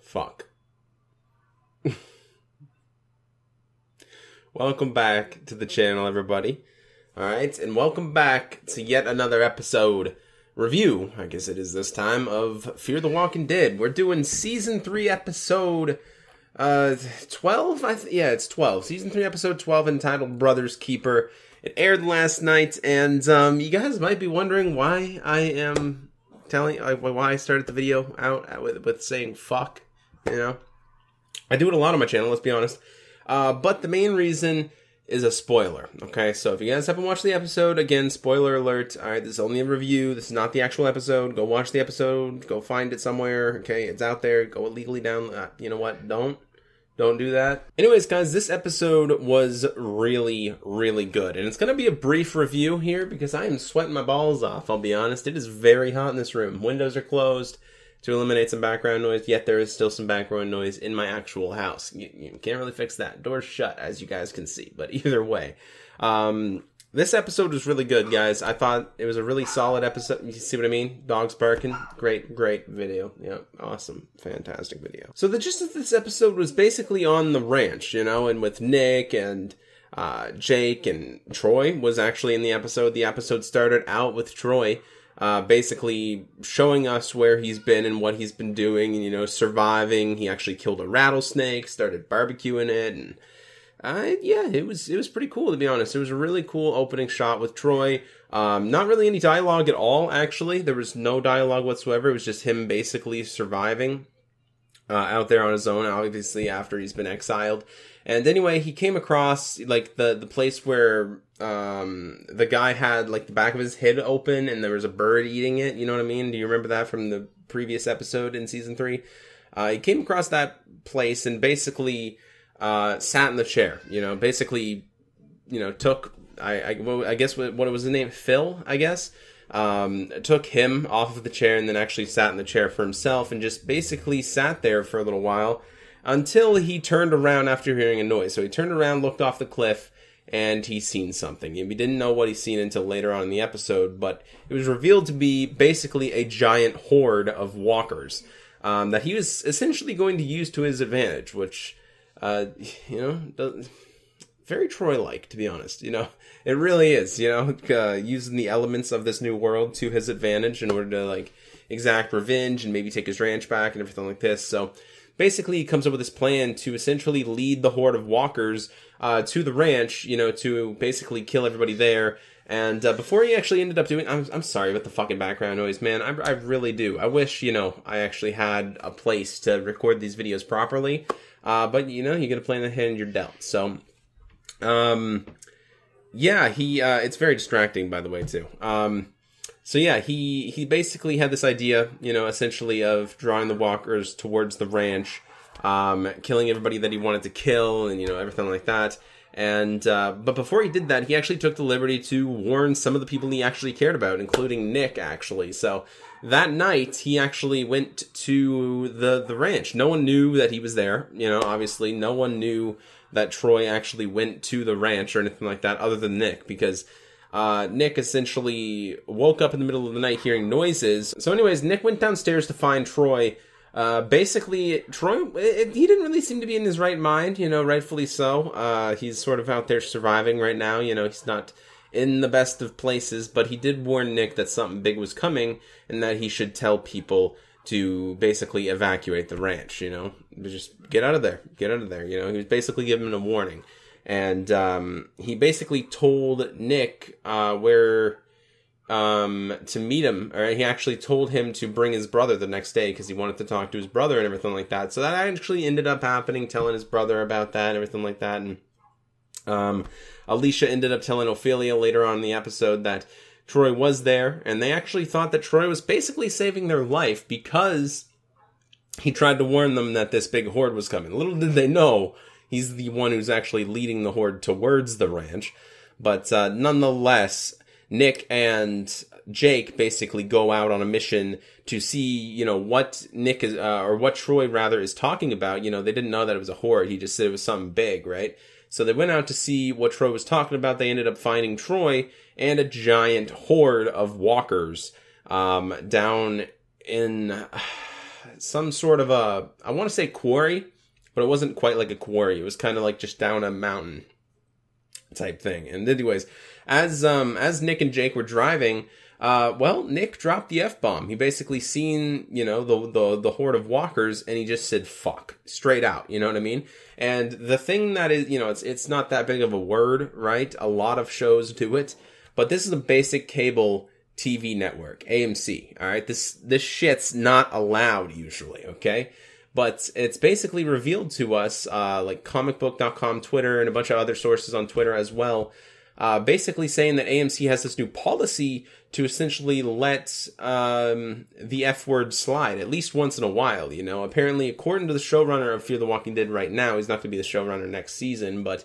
Fuck. Welcome back to the channel, everybody. Alright, and welcome back to yet another episode, review, I guess it is this time, of Fear the Walking Dead. We're doing Season 3, Episode 12? Yeah, it's 12. Season 3, Episode 12, entitled Brother's Keeper. It aired last night, and you guys might be wondering why I am telling, why I started the video out with saying fuck, you know? I do it a lot on my channel, let's be honest. But the main reason is a spoiler, okay? So if you guys haven't watched the episode, again, spoiler alert, alright, this is only a review, this is not the actual episode, go watch the episode, go find it somewhere, okay? It's out there, go illegally down, you know what, don't do that. Anyways, guys, this episode was really, really good, and it's gonna be a brief review here, because I am sweating my balls off, I'll be honest. It is very hot in this room. Windows are closed to eliminate some background noise, yet there is still some background noise in my actual house. You can't really fix that. Door's shut, as you guys can see, but either way. This episode was really good, guys. I thought it was a really solid episode. You see what I mean? Dogs barking. Great video. Yeah, awesome. Fantastic video. So the gist of this episode was basically on the ranch, you know, and with Nick and Jake and Troy was actually in the episode. The episode started out with Troy basically showing us where he's been and what he's been doing, and, you know, surviving. He actually killed a rattlesnake, started barbecuing it, and yeah, it was pretty cool, to be honest. It was a really cool opening shot with Troy. Not really any dialogue at all, actually. There was no dialogue whatsoever. It was just him basically surviving out there on his own, obviously after he's been exiled. And anyway, he came across, like, the place where the guy had, like, the back of his head open and there was a bird eating it. You know what I mean? Do you remember that from the previous episode in Season 3? He came across that place and basically sat in the chair. You know, basically, you know, took, I guess, what was his name? Phil, I guess? Took him off of the chair and then actually sat in the chair for himself and just basically sat there for a little while until he turned around after hearing a noise. So he turned around, looked off the cliff, and he seen something. And we didn't know what he seen until later on in the episode, but it was revealed to be basically a giant horde of walkers that he was essentially going to use to his advantage, which, you know, very Troy-like, to be honest. You know, it really is, you know, using the elements of this new world to his advantage in order to, like, exact revenge and maybe take his ranch back and everything like this. So basically, he comes up with this plan to essentially lead the horde of walkers to the ranch, you know, to basically kill everybody there. And before he actually ended up doing, I'm sorry about the fucking background noise, man. I really do. I wish, you know, I actually had a place to record these videos properly. But, you know, you get a plan in the hand you're dealt. So, yeah, it's very distracting, by the way, too. So yeah, he basically had this idea, you know, essentially of drawing the walkers towards the ranch, killing everybody that he wanted to kill, and, you know, everything like that. And but before he did that, he actually took the liberty to warn some of the people he actually cared about, including Nick, actually. So that night, he actually went to the ranch. No one knew that he was there, you know, obviously. No one knew that Troy actually went to the ranch or anything like that, other than Nick, because Nick essentially woke up in the middle of the night hearing noises. So anyways, Nick went downstairs to find Troy. Basically, Troy, he didn't really seem to be in his right mind, you know, rightfully so. He's sort of out there surviving right now, you know, he's not in the best of places, but he did warn Nick that something big was coming and that he should tell people to basically evacuate the ranch, you know, just get out of there, you know, he was basically giving him a warning. And he basically told Nick where to meet him, or he actually told him to bring his brother the next day because he wanted to talk to his brother and everything like that. So that actually ended up happening, telling his brother about that and everything like that. And Alicia ended up telling Ophelia later on in the episode that Troy was there, and they actually thought that Troy was basically saving their life because he tried to warn them that this big horde was coming. Little did they know, he's the one who's actually leading the horde towards the ranch. But nonetheless, Nick and Jake basically go out on a mission to see, you know, what Nick is, or what Troy rather is talking about. You know, they didn't know that it was a horde. He just said it was something big, right? So they went out to see what Troy was talking about. They ended up finding Troy and a giant horde of walkers down in some sort of a, I want to say quarry, but it wasn't quite like a quarry. It was kind of like just down a mountain type thing. And anyways, as Nick and Jake were driving, well, Nick dropped the F-bomb. He basically seen, you know, the horde of walkers, and he just said, fuck, straight out, you know what I mean? And the thing that is, you know, it's not that big of a word, right? A lot of shows do it, but this is a basic cable TV network, AMC, alright? This shit's not allowed usually, okay? But it's basically revealed to us, like comicbook.com, Twitter, and a bunch of other sources on Twitter as well, basically saying that AMC has this new policy to essentially let the F word slide, at least once in a while, you know. Apparently, according to the showrunner of Fear the Walking Dead right now, he's not going to be the showrunner next season, but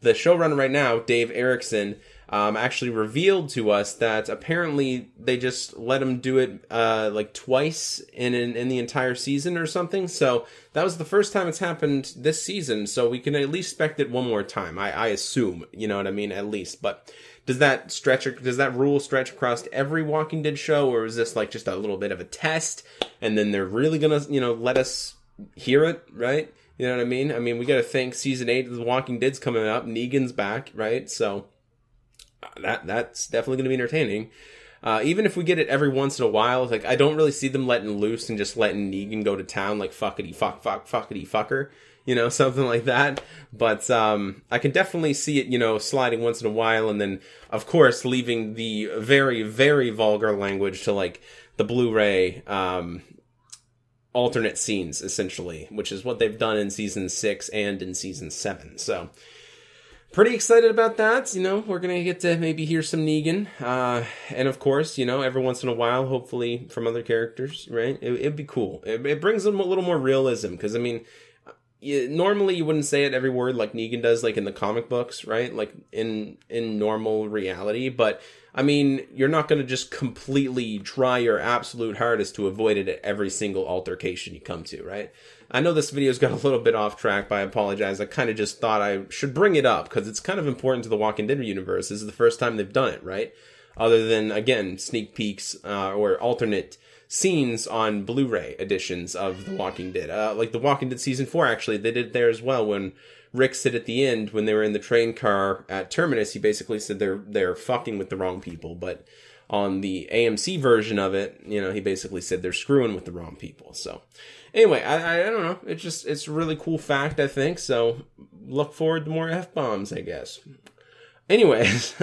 the showrunner right now, Dave Erickson, actually revealed to us that apparently they just let him do it like twice in the entire season or something. So that was the first time it's happened this season, so we can at least expect it one more time. I assume, you know what I mean, at least. But does that rule stretch across every Walking Dead show, or is this like just a little bit of a test, and then they're really gonna, you know, let us hear it, right? You know what I mean? I mean, we gotta think season 8 of The Walking Dead's coming up, Negan's back, right? So that's definitely going to be entertaining. Even if we get it every once in a while, like, I don't really see them letting loose and just letting Negan go to town like fuckity fuckity fucker, you know, something like that. But I can definitely see it, you know, sliding once in a while, and then of course leaving the very, very vulgar language to like the Blu-ray alternate scenes, essentially, which is what they've done in season 6 and in season 7. So pretty excited about that. You know, we're going to get to maybe hear some Negan. And of course, you know, every once in a while, hopefully from other characters, right? It'd be cool. It brings them a little more realism. Because, I mean, normally you wouldn't say it every word like Negan does, like in the comic books, right? Like in normal reality. But, I mean, you're not going to just completely try your absolute hardest to avoid it at every single altercation you come to, right? I know this video's got a little bit off track, but I apologize. I kind of just thought I should bring it up, because it's kind of important to the Walking Dead universe. This is the first time they've done it, right? Other than, again, sneak peeks or alternate scenes on Blu-ray editions of The Walking Dead. Like The Walking Dead Season 4, actually, they did it there as well, when Rick said at the end, when they were in the train car at Terminus, he basically said they're fucking with the wrong people, but on the AMC version of it, you know, he basically said they're screwing with the wrong people. So anyway, I don't know. It's a really cool fact, I think. So look forward to more F-bombs, I guess. Anyways,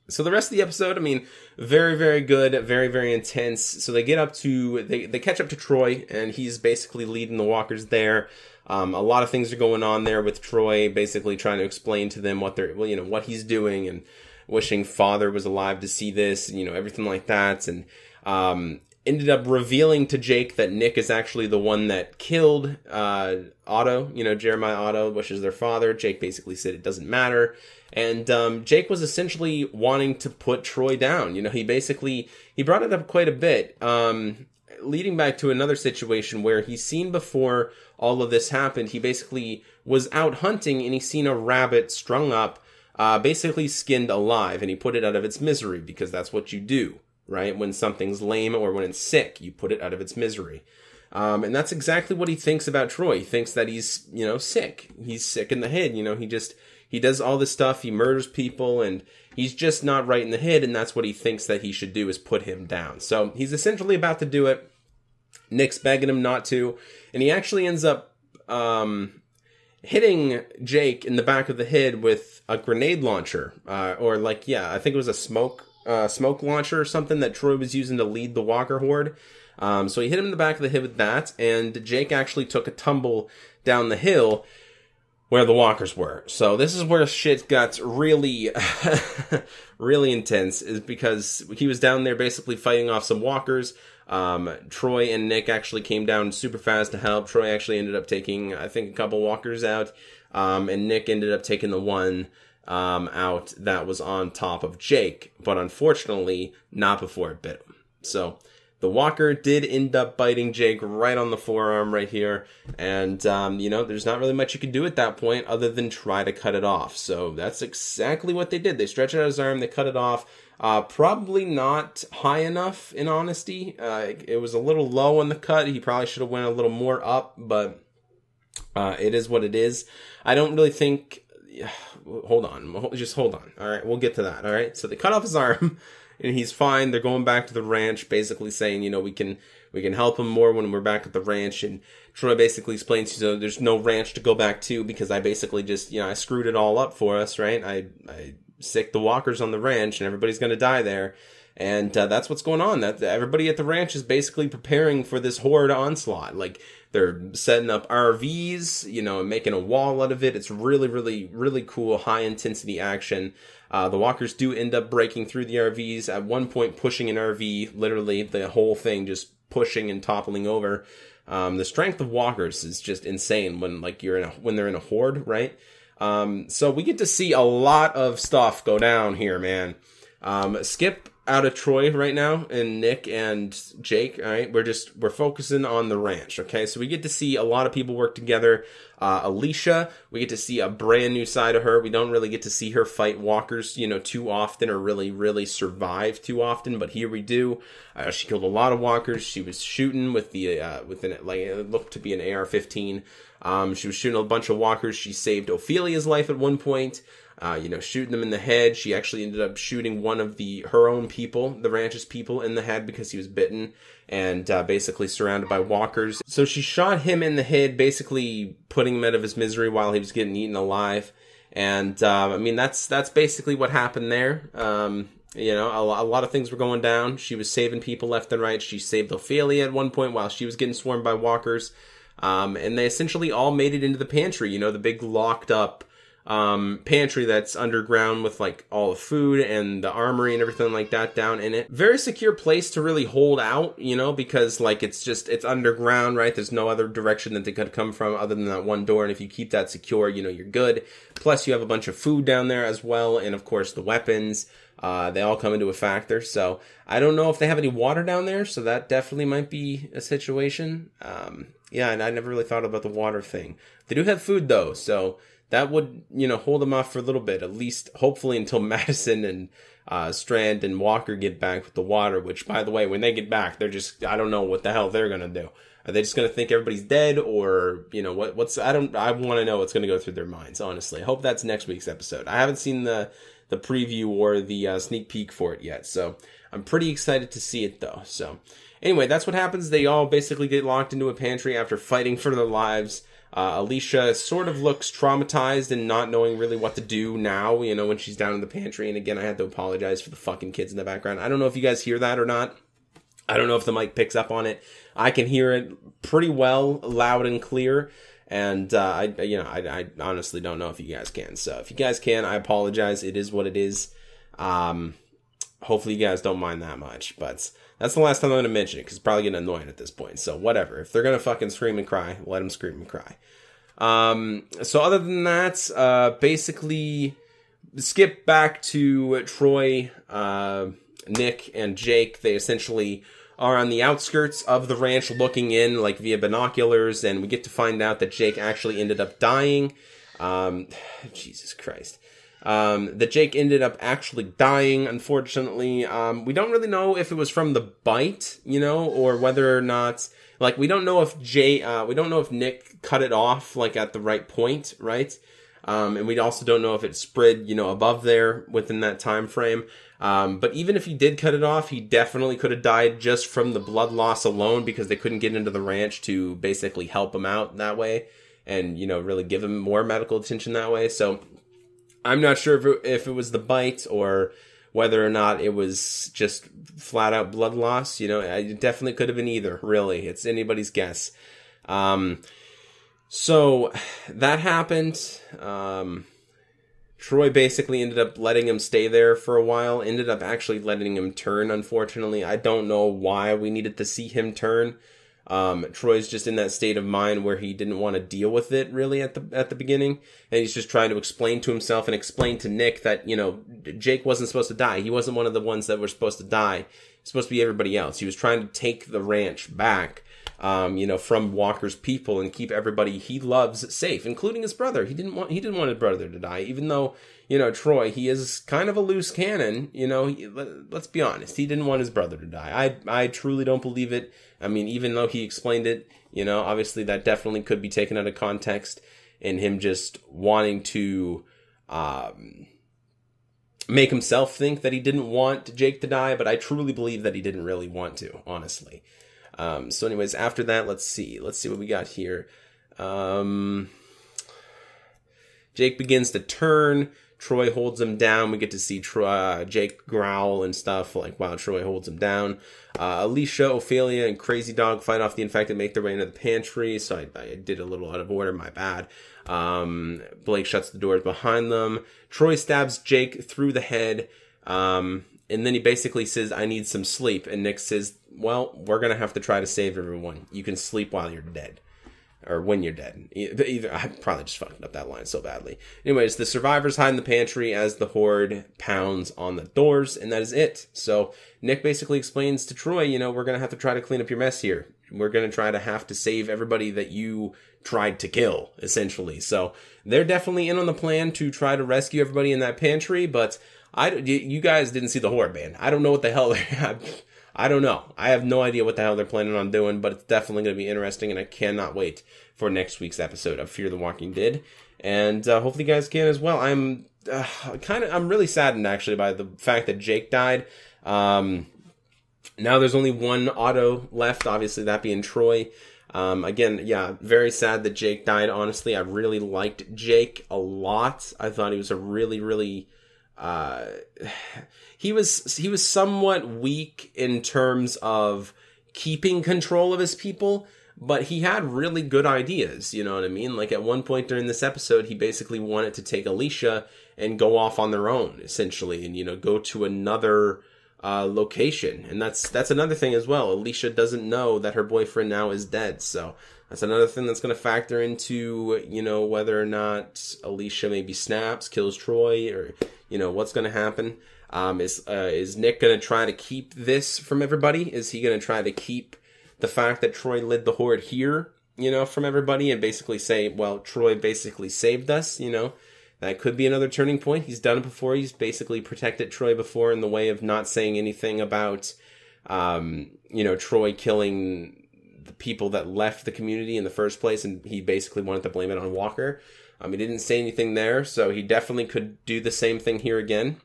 so the rest of the episode, I mean, very, very good, very, very intense. So they get up to, they catch up to Troy, and he's basically leading the walkers there. A lot of things are going on there with Troy, basically trying to explain to them what he's doing, and wishing Father was alive to see this, you know, everything like that. And ended up revealing to Jake that Nick is actually the one that killed Otto, you know, Jeremiah Otto, which is their father. Jake basically said it doesn't matter. And Jake was essentially wanting to put Troy down. You know, he brought it up quite a bit, leading back to another situation where he's seen before all of this happened. He basically was out hunting, and he seen a rabbit strung up, basically skinned alive, and he put it out of its misery, because that's what you do, right? When something's lame or when it's sick, you put it out of its misery. And that's exactly what he thinks about Troy. He thinks that he's, you know, sick. He's sick in the head, you know, he does all this stuff, he murders people, and he's just not right in the head, and that's what he thinks that he should do, is put him down. So he's essentially about to do it. Nick's begging him not to, and he actually ends up hitting Jake in the back of the head with a grenade launcher, I think it was a smoke launcher or something that Troy was using to lead the walker horde. So he hit him in the back of the head with that, and Jake actually took a tumble down the hill where the walkers were. So this is where shit got really, really intense, is because he was down there basically fighting off some walkers. Troy and Nick actually came down super fast to help. Troy actually ended up taking, I think, a couple walkers out, and Nick ended up taking the one out that was on top of Jake, but unfortunately not before it bit him. So the walker did end up biting Jake right on the forearm right here, and you know, there's not really much you can do at that point other than try to cut it off. So that's exactly what they did. They stretched out his arm, they cut it off. Probably not high enough, in honesty. It was a little low on the cut. He probably should have went a little more up, but it is what it is. I don't really think... Hold on. Just hold on. All right, we'll get to that. All right, so they cut off his arm, and he's fine. They're going back to the ranch, basically saying, you know, we can help him more when we're back at the ranch. And Troy basically explains, so there's no ranch to go back to because I basically just, you know, I screwed it all up for us, right? I sicked the walkers on the ranch, and everybody's going to die there. And that's what's going on. That everybody at the ranch is basically preparing for this horde onslaught. Like, they're setting up RVs, you know, and making a wall out of it. It's really, really, really cool, high-intensity action. The walkers do end up breaking through the RVs, at one point pushing an RV, literally the whole thing just pushing and toppling over. The strength of walkers is just insane when, like, when they're in a horde, right? So we get to see a lot of stuff go down here, man. Skip out of Troy right now, and Nick and Jake, all right? We're focusing on the ranch, okay? So we get to see a lot of people work together. Alicia, we get to see a brand new side of her. We don't really get to see her fight walkers, you know, too often, or really, really survive too often, but here we do. She killed a lot of walkers. She was shooting with like, it looked to be an AR-15. She was shooting a bunch of walkers. She saved Ophelia's life at one point. You know, shooting them in the head. She actually ended up shooting one of her own people, the ranch's people, in the head because he was bitten and basically surrounded by walkers. So she shot him in the head, basically putting him out of his misery while he was getting eaten alive. And I mean, that's basically what happened there. You know, a lot of things were going down. She was saving people left and right. She saved Ophelia at one point while she was getting swarmed by walkers. And they essentially all made it into the pantry, you know, the big locked up pantry that's underground with like all the food and the armory and everything like that down in it. Very secure place to really hold out, you know, because like it's underground, right? There's no other direction that they could come from other than that one door. And if you keep that secure, you know, you're good. Plus you have a bunch of food down there as well. And of course the weapons, they all come into a factor. So I don't know if they have any water down there. So that definitely might be a situation. Yeah, and I never really thought about the water thing. They do have food though. So that would, you know, hold them off for a little bit, at least hopefully until Madison and Strand and Walker get back with the water, which, by the way, when they get back, they're just, I don't know what the hell they're going to do. Are they just going to think everybody's dead, or, you know, I want to know what's going to go through their minds, honestly. I hope that's next week's episode. I haven't seen the preview or the sneak peek for it yet, so I'm pretty excited to see it, though. So anyway, that's what happens. They all basically get locked into a pantry after fighting for their lives. Alicia sort of looks traumatized and not knowing really what to do now, you know, when she's down in the pantry. And again, I had to apologize for the fucking kids in the background. I don't know if you guys hear that or not. I don't know if the mic picks up on it. I can hear it pretty well, loud and clear. And, I honestly don't know if you guys can. So if you guys can, I apologize. It is what it is. Hopefully you guys don't mind that much, but that's the last time I'm going to mention it, because it's probably getting annoying at this point. So whatever. If they're going to fucking scream and cry, let them scream and cry. So other than that, basically skip back to Troy, Nick, and Jake. They essentially are on the outskirts of the ranch looking in, like, via binoculars, and we get to find out that Jake actually ended up dying. Jesus Christ. That Jake ended up actually dying, unfortunately. We don't really know if it was from the bite, you know, or whether or not, like, we don't know if Nick cut it off, like, at the right point, right? And we also don't know if it spread, you know, above there within that time frame. But even if he did cut it off, he definitely could have died just from the blood loss alone, because they couldn't get into the ranch to basically help him out that way and, you know, really give him more medical attention that way. So I'm not sure if it was the bite or whether or not it was just flat out blood loss. You know, it definitely could have been either, really. It's anybody's guess. So that happened. Troy basically ended up letting him stay there for a while, ended up actually letting him turn, unfortunately. I don't know why we needed to see him turn. Troy's just in that state of mind where he didn't want to deal with it really at the beginning. And he's just trying to explain to himself and explain to Nick that, you know, Jake wasn't supposed to die. He wasn't one of the ones that were supposed to die. It's supposed to be everybody else. He was trying to take the ranch back from Walker's people and keep everybody he loves safe, including his brother. He didn't want his brother to die, even though, Troy, he is kind of a loose cannon. Let's be honest. He didn't want his brother to die. I truly don't believe it. I mean, even though he explained it, obviously that definitely could be taken out of context in him just wanting to, make himself think that he didn't want Jake to die, but I truly believe that he didn't really want to, honestly. So anyways, after that, let's see what we got here. Jake begins to turn. Troy holds him down. We get to see Jake growl and stuff while Troy holds him down. Alicia, Ophelia, and Crazy Dog fight off the infected, make their way into the pantry. So I did a little out of order, my bad. Blake shuts the doors behind them. Troy stabs Jake through the head. And then he basically says, I need some sleep. And Nick says, well, we're going to have to try to save everyone. You can sleep while you're dead. Or when you're dead. I probably just fucked up that line so badly. Anyways, the survivors hide in the pantry as the horde pounds on the doors. And that is it. So Nick basically explains to Troy, we're going to have to try to clean up your mess here. We're going to try to have to save everybody that you tried to kill, essentially. So they're definitely in on the plan to try to rescue everybody in that pantry. But you guys didn't see the horde, man. I don't know what the hell I don't know. I have no idea what the hell they're planning on doing, but it's definitely going to be interesting, and I cannot wait for next week's episode of Fear the Walking Dead. And hopefully you guys can as well. I'm really saddened, actually, by the fact that Jake died. Now there's only one Otto left, obviously that being Troy. Again, yeah, very sad that Jake died, honestly. I really liked Jake a lot. I thought he was a really, really... he was somewhat weak in terms of keeping control of his people, but he had really good ideas, you know what I mean? Like at one point during this episode, he basically wanted to take Alicia and go off on their own, essentially, and, go to another location. And that's another thing as well. Alicia doesn't know that her boyfriend now is dead, so that's another thing that's going to factor into, whether or not Alicia maybe snaps, kills Troy, or, what's going to happen. Is Nick going to try to keep this from everybody? Is he going to try to keep the fact that Troy led the horde here, from everybody, and basically say, well, Troy basically saved us, That could be another turning point. He's done it before. He's basically protected Troy before in the way of not saying anything about, Troy killing the people that left the community in the first place, and he basically wanted to blame it on Walker. He didn't say anything there, so he definitely could do the same thing here again.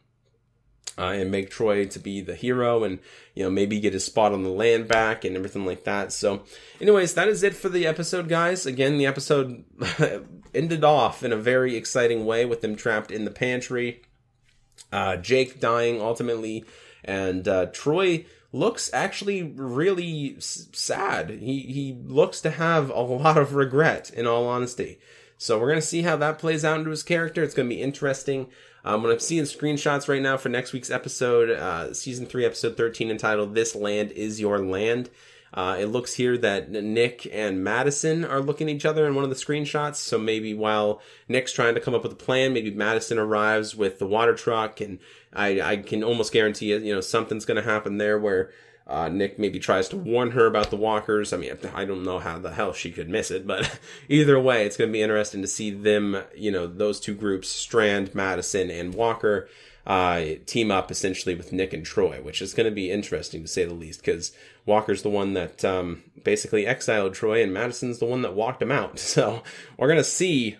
And make Troy to be the hero and, maybe get his spot on the land back and everything like that. So, anyways, that is it for the episode, guys. Again, the episode ended off in a very exciting way with them trapped in the pantry. Jake dying ultimately. And Troy looks actually really sad. He looks to have a lot of regret, in all honesty. So we're going to see how that plays out into his character. It's going to be interesting. When I'm seeing screenshots right now for next week's episode, Season 3, Episode 13, entitled This Land Is Your Land. It looks here that Nick and Madison are looking at each other in one of the screenshots. So maybe while Nick's trying to come up with a plan, maybe Madison arrives with the water truck. And I can almost guarantee it, something's going to happen there where Nick maybe tries to warn her about the walkers. I mean, I don't know how the hell she could miss it, but either way, it's going to be interesting to see them, those two groups, Strand, Madison, and Walker, team up essentially with Nick and Troy, which is going to be interesting to say the least, because Walker's the one that basically exiled Troy, and Madison's the one that walked him out. So we're going to see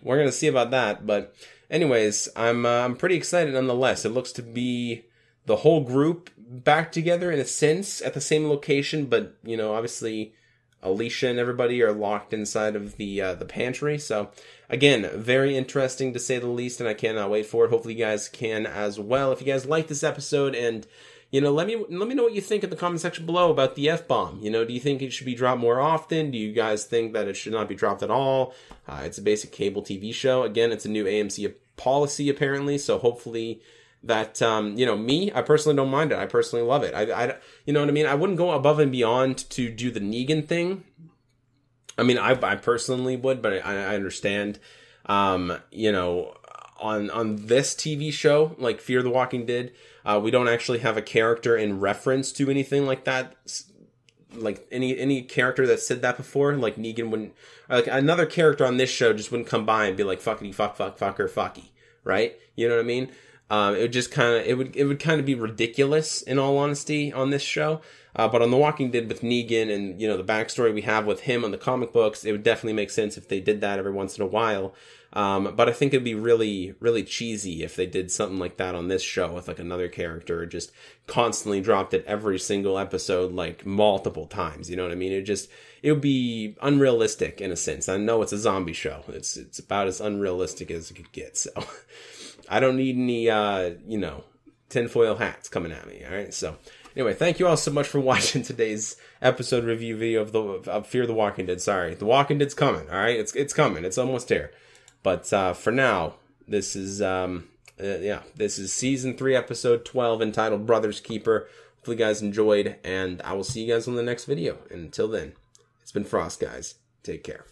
about that. But anyways, I'm pretty excited nonetheless. It looks to be the whole group back together in a sense at the same location, but obviously Alicia and everybody are locked inside of the pantry. So again, very interesting to say the least, and I cannot wait for it. Hopefully you guys can as well. If you guys like this episode, and let me know what you think in the comment section below about the F-bomb. Do you think it should be dropped more often? Do you guys think that it should not be dropped at all? It's a basic cable TV show. Again, it's a new AMC policy apparently, so hopefully that, me, I personally don't mind it. I personally love it. I you know what I mean? I wouldn't go above and beyond to do the Negan thing. I mean, I personally would, but I understand, on this TV show, like Fear the Walking Dead, we don't actually have a character in reference to anything like that like any character that said that before, like Negan wouldn't, like another character on this show just wouldn't come by and be like fuckity fuck fucker fucky, right? You know what I mean? It would just kind of, it would kind of be ridiculous in all honesty on this show. But on The Walking Dead with Negan and, you know, the backstory we have with him on the comic books, it would definitely make sense if they did that every once in a while. But I think it'd be really, really cheesy if they did something like that on this show with like another character, just constantly dropped it every single episode, like multiple times. You know what I mean? It would be unrealistic in a sense. I know it's a zombie show. It's about as unrealistic as it could get. So I don't need any, you know, tinfoil hats coming at me. All right. So anyway, thank you all so much for watching today's episode review video of Fear the Walking Dead. Sorry, The Walking Dead's coming. All right, it's coming. It's almost here. But for now, this is this is season 3, episode 12, entitled Brother's Keeper. Hopefully, you guys enjoyed, and I will see you guys on the next video. And until then, it's been Frost, guys. Take care.